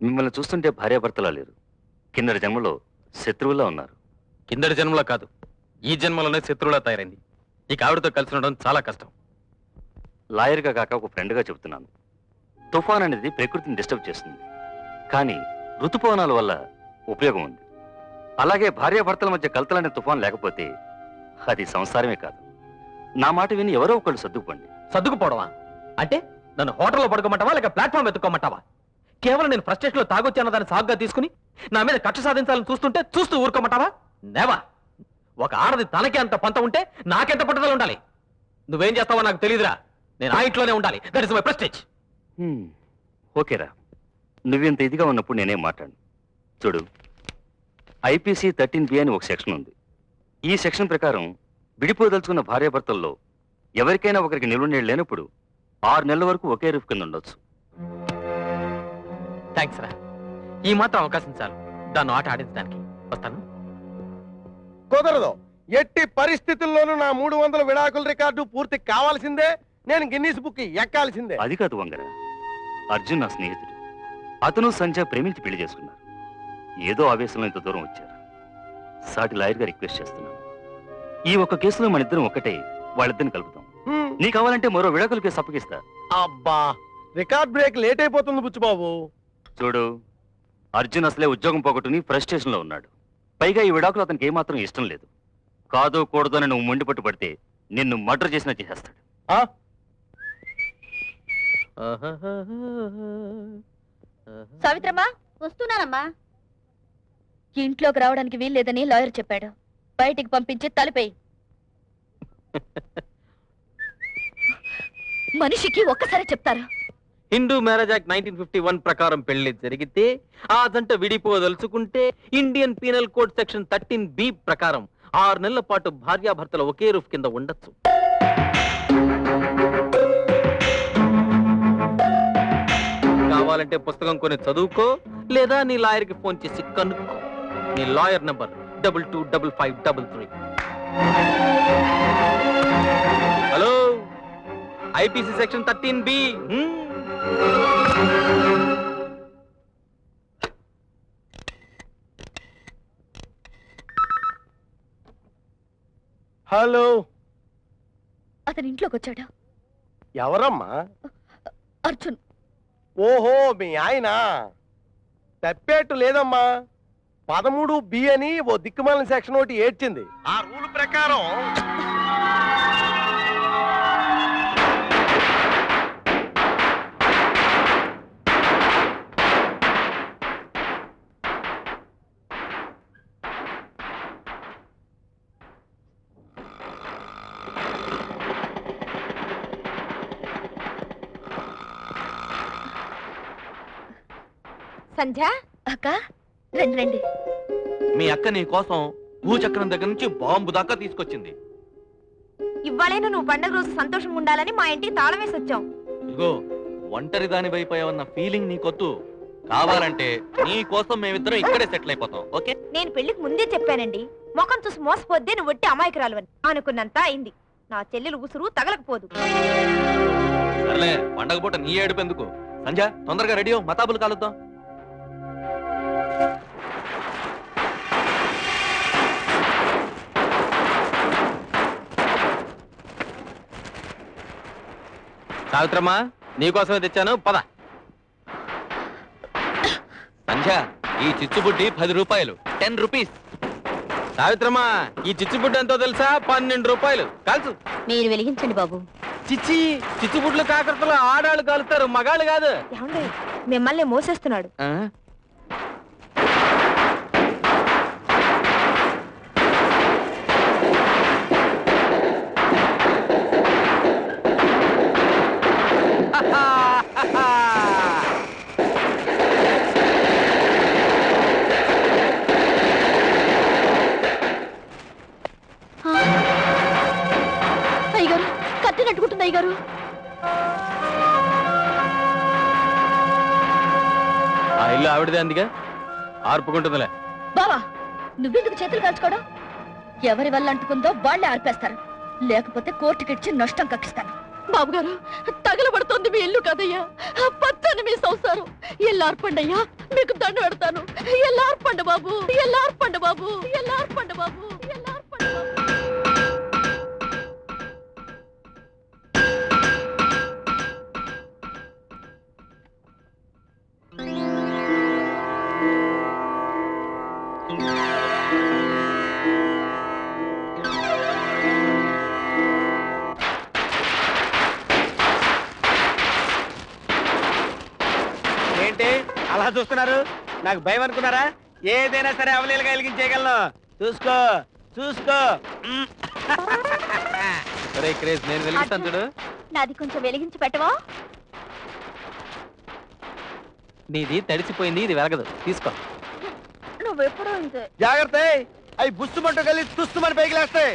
మిమ్మల్ని చూస్తుంటే భార్యాభర్తలా లేరు. కిందటి జన్మలో శత్రువులా ఉన్నారు. కిందటి జన్మలో కాదు, ఈ జన్మలోనే శత్రువులా తయారైంది. ఇక ఆవిడతో కలిసి ఉండడం చాలా కష్టం. లాయర్గా కాక ఒక ఫ్రెండ్గా చెబుతున్నాను. తుఫాన్ అనేది ప్రకృతిని డిస్టర్బ్ చేస్తుంది, కానీ ఋతుపవనాల వల్ల ఉపయోగం ఉంది. అలాగే భార్యాభర్తల మధ్య కలతలనే తుఫాన్ లేకపోతే అది సంసారమే కాదు. నా మాట విని ఎవరో ఒకళ్ళు సర్దుకుపోండి. సర్దుకుపోవడమా అంటే నన్ను హోటల్లో పడుకోమంటావా లేక ప్లాట్ఫామ్ ఎత్తుకోమంటావా? కేవలం నేను ఫ్రస్ట్రేషన్లో తాగొచ్చాన దాన్ని సాగుగా తీసుకుని నా మీద కక్ష సాధించాలని చూస్తూ ఊరుకోమంటావా? నేవా. ఒక ఆడది తనకే అంత పంత ఉంటే నాకెంత పట్టుదల ఉండాలి? నువ్వేం చేస్తావో నాకు తెలియదురా. నేను ఆ ఇంట్లోనే ఉండాలి. That is my prestige. ఓకేరా, నువ్వింత ఇదిగా ఉన్నప్పుడు నేనేం మాట్లాడు. చూడు, ఐపీసీ 13B అని ఒక సెక్షన్ ఉంది. ఈ సెక్షన్ ప్రకారం విడిపోదలుచుకున్న భార్యాభర్తల్లో ఎవరికైనా ఒకరికి నిలువ నీళ్ళు లేనప్పుడు 6 నెలల వరకు ఒకే రూఫ్ కింద ఉండొచ్చు. థ్యాంక్స్ రా. ఈ మాత్రం అవకాశం చాలు దాన్ని ఆట ఆడించడానికి. వస్తాను. కుదరదు. ఎట్టి పరిస్థితుల్లోనూ నా 300 విడాకుల రికార్డు పూర్తి కావాల్సిందే. నేను గిన్నీస్ బుక్ ఎక్కాల్సిందే. అది కాదు వంగర, అర్జున్ నా స్నేహితుడు. అతను సంధ్య ప్రేమించి పెళ్లి చేసుకున్నారు. ఏదో ఆవేశంలో ఇంత దూరం వచ్చారు. సాటి లాయర్గా రిక్వెస్ట్ చేస్తున్నాను, ఈ ఒక్క కేసులో మన ఇద్దరం ఒక్కటే, వాళ్ళిద్దరిని కలుపుతాం. నీ కావాలంటే మరో విడాకుల కేసు అప్పగిస్తా. అబ్బా, రికార్డ్ బ్రేక్ లేట్ అయిపోతుంది బుచ్చిబాబు. చూడు, అర్జున్ అసలే ఉద్యోగం పోగొట్టుని ఫ్రస్ట్రేషన్ లో ఉన్నాడు. పైగా ఈ విడాకులు అతనికి ఏమాత్రం ఇష్టం లేదు. కాదో కూడదో అని నువ్వు మొండి పట్టు పడితే నిన్ను మర్డర్ చేసినా చేసేస్తాడు. సావిత్రమ్మా, వస్తున్నానమ్మా. ఇంట్లోకి రావడానికి వీల్లేదని లాయర్ చెప్పాడు. బయటికి పంపించి తలుపేయి. మనిషికి ఒక్కసారి చెప్తారు. హిందూ మ్యారేజ్ యాక్ట్ 1951 ప్రకారం పెళ్లి జరిగితే ఆ జంట విడిపోదలుచుకుంటే Indian penal code section 13B ప్రకారం 6 నెలల పాటు భార్యాభర్తలు ఒకే రూఫ్ కింద ఉండొచ్చు. కావాలంటే పుస్తకం కొని చదువుకో, లేదా నీ లాయర్ కి ఫోన్ చేసి కనుక్కో. నీ lawyer number 225533. Hello, IPC section 13B. Hello. అతని ఇంట్లోకి వచ్చాడు. ఎవరమ్మా? అర్జున్. ఓహో, మీ ఆయన. తప్పేట్టు లేదమ్మా. 13B అని ఓ దిక్కుమాలిన సెక్షన్ ఒకటి ఏడ్చింది. ఆ రూల్ ప్రకారం సంధ్య అక్క, రండి రండి. మీ అక్క నీ కోసం భూచక్రం దగ్గర నుంచి బాంబు దాకా తీసుకొచ్చింది. ఇవ్వాలైనా నువ్వు పండగ రోజు సంతోషంగా ఉండాలని మా ఇంటికి తాళం వేసి వచ్చాం. ఇగో, ఒంటరి దాని వైపోయావన్న ఫీలింగ్ నీకొద్దు. కావాలంటే నీ కోసం మేమిద్దరం ఇక్కడే సెటిల్ అయిపోతాం. ఓకే? నేను పెళ్లికి ముందే చెప్పానండి, ముఖం చూసి మోసపోద్దే నువ్వు వట్టి అమాయకురాలు అనుకున్నంత అయింది. నా చెల్లెలు ఉసురు తగలకపోదు. సర్లే, పండగ పూట నీ ఏడుపు ఎందుకు? సంధ్య, తొందరగా రెడీ మతాబులు కాలుద్దాం. సావిత్రమ్మా, నీకోసమే తెచ్చాను, పద. సంధ్య, ఈ చిచ్చుబుడ్డి 10 రూపాయలు, 10 రూపీస్. సావిత్రమ్మా, ఈ చిచ్చుబుడ్డి ఎంతో తెలుసా? 12 రూపాయలు. కాల్చు. మీరు వెలిగించండి బాబు. చిచ్చి, చిచ్చుబుడ్లు కాకరతలో ఆడాళ్ళు కాలుతారు, మగాళ్ళు కాదు. మిమ్మల్ని మోసేస్తున్నాడు. అయ్యగారు, కట్టినట్టుకుంటుంది అయ్యగారు. ఆ ఇల్లు ఆవిడదే, అందుకే ఆర్పుకుంటుందిలే. బావా, నువ్వెందుకు చేతులు కాల్చుకోవడం? ఎవరి వల్ల అంటుకుందో వాళ్ళే ఆర్పేస్తారు, లేకపోతే కోర్టుకిచ్చి నష్టం కక్కిస్తాను. బాబుగారు, తగలబడుతోంది మీ ఇల్లు కదయ్యా, పచ్చని మీ సంసారం. ఇల్లు ఆర్పండి అయ్యా. మీకు దండ పెడతాను. ఎల్లారు పండు బాబు, ఎల్లారు పండు బాబు, ఎల్లారు పండు బాబు, ఎల్లారు పండు బాబు. ఏంటి అలా చూస్తున్నారు? నాకు భయం అనుకున్నారా? ఏదైనా సరే అవలీలుగా వెలిగించేయగలను. చూసుకో చూసుకో. క్రేజ్ నేను వెలిగిస్తాను చూడు. నాది కొంచెం వెలిగించి పెట్టవా? నీది తడిసిపోయింది, ఇది వెలగదు, తీసుకో. నువ్వెప్పుడూ ఇంతే. జాగ్రత్త, అవి బుస్సుమంటూ కలిసి తుస్తుమని పైకి లేస్తాయి.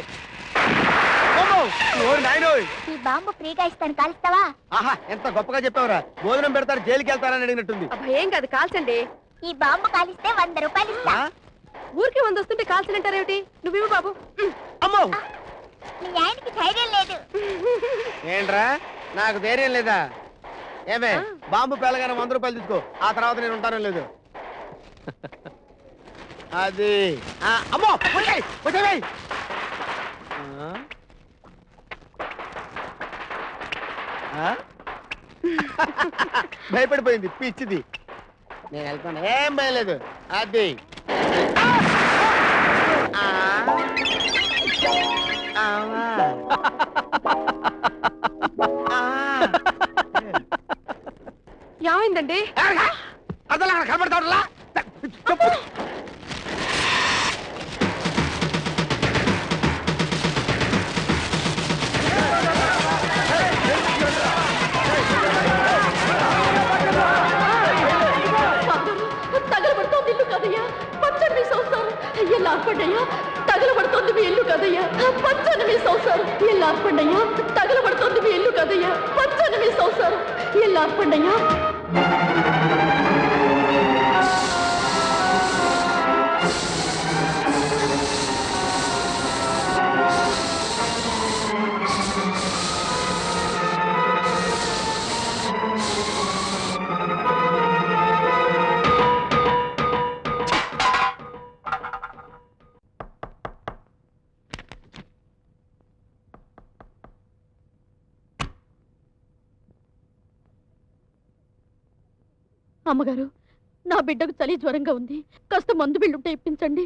ఈ బాంబు ఫ్రీగా ఇస్తాను, కాలుస్తావా? ఆహా, ఎంత గొప్పగా చెప్పావురా. భోజనం పెడతారు, జైలుకి వెళ్తారని అడిగినట్టుంది. ఏం కాదు, కాల్చండి. ఈ బాంబు కాలిస్తే 100 రూపాయలు ఇస్తా. ఆ? ఊరికి 100 వస్తుంటే కాల్చనంటారేమిటి? నువ్వు బాబు. అమ్మో, మీ ఆయనకి ధైర్యం లేదు. ఏంట్రా నాకు ధైర్యం లేదా? ఏమే, బాంబు పేలగానే 100 రూపాయలు తీసుకో, ఆ తర్వాత నేను ఉంటానో లేదు. అది అమ్మో, వచ్చేయ్, వచ్చేయ్. భయపడిపోయింది పిచ్చిది. నేను వెళ్తాను, ఏం భయలేదు. అది ఏమైందండి? అసలు అక్కడ కనబడతాడులా. తగలబడుతోంది ఇల్లు కదయ్యా, పచ్చని మీ సంసారం. ఎలా ఆర్పండయ్యా, తగలబడుతోంది మీ ఇల్లు కదయ్యా, పచ్చని మీ సంసారం. ఎలా ఆర్పండయ్యా, తగలబడుతోంది మీ ఇల్లు కదయ్యా, పచ్చని మీ సంసారం. ఎలా ఆర్పండయ్యా. అమ్మగారు, నా బిడ్డకు చలి జ్వరంగా ఉంది, కాస్త మందు బిళ్ళుంటే ఇప్పించండి.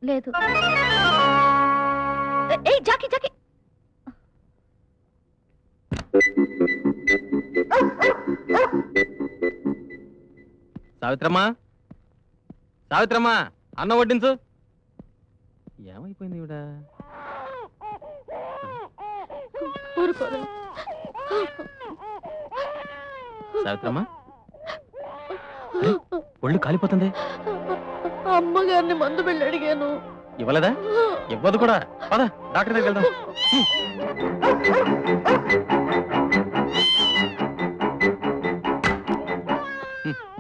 లేదు. ఏయ్ జాకీ, జాకీ. సావిత్రమ్మా, సావిత్రమ్మా, అన్నం వడ్డించు. ఏమైపోయింది ఇవిడ? ఊరుకోరా. సావిత్రమ్మా, అరే, ఒళ్ళు కాలిపోతుంది. అమ్మగారిని మందు బిళ్ళ అడిగాను, ఇవ్వలేదా? ఇవ్వదు కూడా. పద డాక్టర్ దగ్గరికి వెళ్దాం.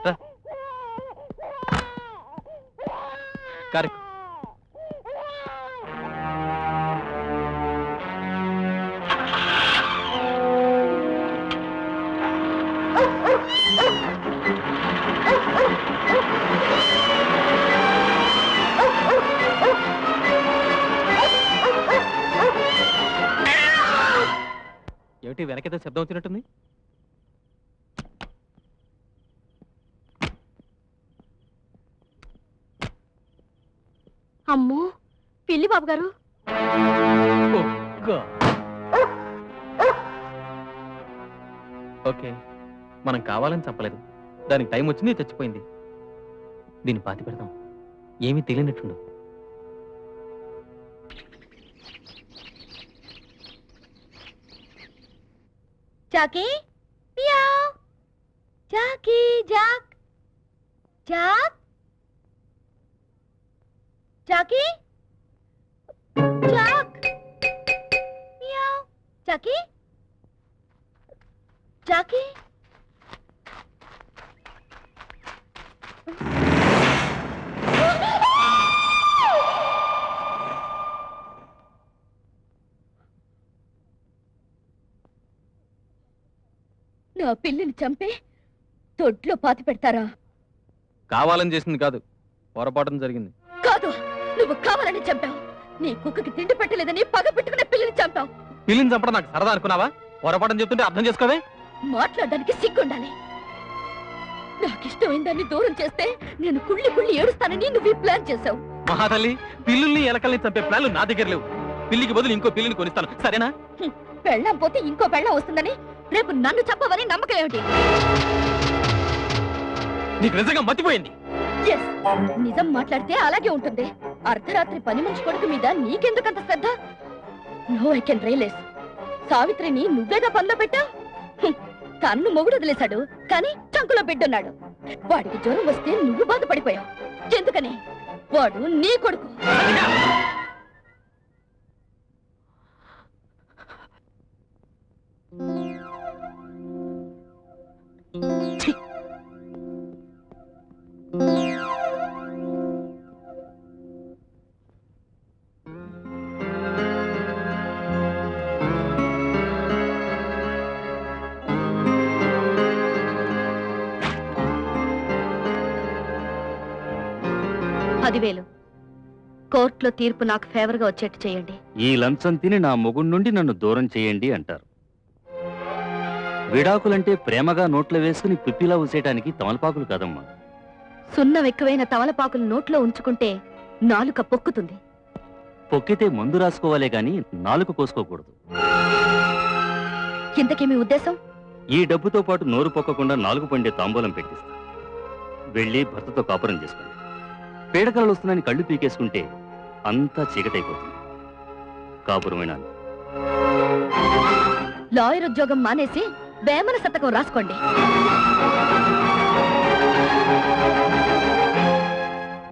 రా. కారు. ఏమిటి వెనకేదో శబ్దం వచ్చినట్టుంది? అమ్మో, పిల్లి బాబు గారు. ఓకే, మనం కావాలని చంపలేదు, దానికి టైం వచ్చింది, చచ్చిపోయింది. దీన్ని పాతి పెడదాం, ఏమీ తెలియనట్టుండు. Jackie, meow. Jackie, Jack, Jack, Jackie, Jack, meow. Jackie, Jackie. నా పిల్లిని చంపే దొడ్లో పాతి పెడతారా? కావాలని చేసింది కాదు, పొరపాటున జరిగింది. కాదు, నువ్వు కావాలని చంపావు. నీ కుక్కకి తిండి పెట్టలేదని పగ పెట్టుకునే పిల్లిని చంపావు. పిల్లిని చంపడం నాకు సరదా అనుకున్నావా? పొరపాటున చెప్తుంటే అర్థం చేసుకోవే. మాట్లాడడానికి సిగ్గుండాలి. నాకిష్టమైన దాన్ని దూరం చేస్తే నేను కుళ్ళి కుళ్ళి ఏడుస్తానని నువ్వు ఈ ప్లాన్ చేశావు. మహాతల్లి, పిల్లుల్ని ఎలకల్ని చంపే ప్లాన్లు నా దగ్గర లేవు. పిల్లికి బదులు ఇంకో పిల్లిని కొనిస్తాను, సరేనా? పెళ్ళం పోతే ఇంకో పెళ్ళం వస్తుందని రేపు నన్ను చంపవని నమ్మకం ఏమిటి? నీకు నిజంగా మతిపోయింది. Yes, నిజం మాట్లాడితే అలాగే ఉంటుంది. అర్ధరాత్రి పని మనిషి కొడుకు మీద నీకెందుకంత శ్రద్ధ? No, I can realise. సావిత్రిని నువ్వేగా పనిలో పెట్టా? తన్ను మొగుడు వదిలేశాడు, కానీ చంకులో బిడ్డున్నాడు. వాడికి జ్వరం వస్తే నువ్వు బాధపడిపోయావు. ఎందుకని? వాడు నీ కొడుకు. ఛీ! పదివేలు కోర్టులో తీర్పు నాకు ఫేవర్ గా వచ్చేట్టు చేయండి. ఈ లంచం తిని నా మొగుడి నుండి నన్ను దూరం చేయండి అంటారు. విడాకులంటే ప్రేమగా నోట్లో వేసుకుని పిప్పిలా ఊసేయడానికి తమలపాకులు కాదమ్మా. సున్నం ఎక్కువైన తమలపాకులు నోట్లో ఉంచుకుంటే నాలుక పొక్కుతుంది. పొక్కితే మందు రాసుకోవాలే గాని నాలుక కోసుకోకూడదు. ఇంతకేమీ ఉద్దేశం? ఈ డబ్బుతో పాటు నోరు పొక్కకుండా నాలుగు పండే తాంబూలం పెట్టిస్తా. వెళ్ళి భర్తతో కాపురం చేసుకోండి. పీడకలలు వస్తున్నాయని కళ్ళు పీకేసుకుంటే అంతా చీకటైపోతుంది. కాపురమైన లాయర్ ఉద్యోగం మానేసి వేమన శతకం రాసుకోండి.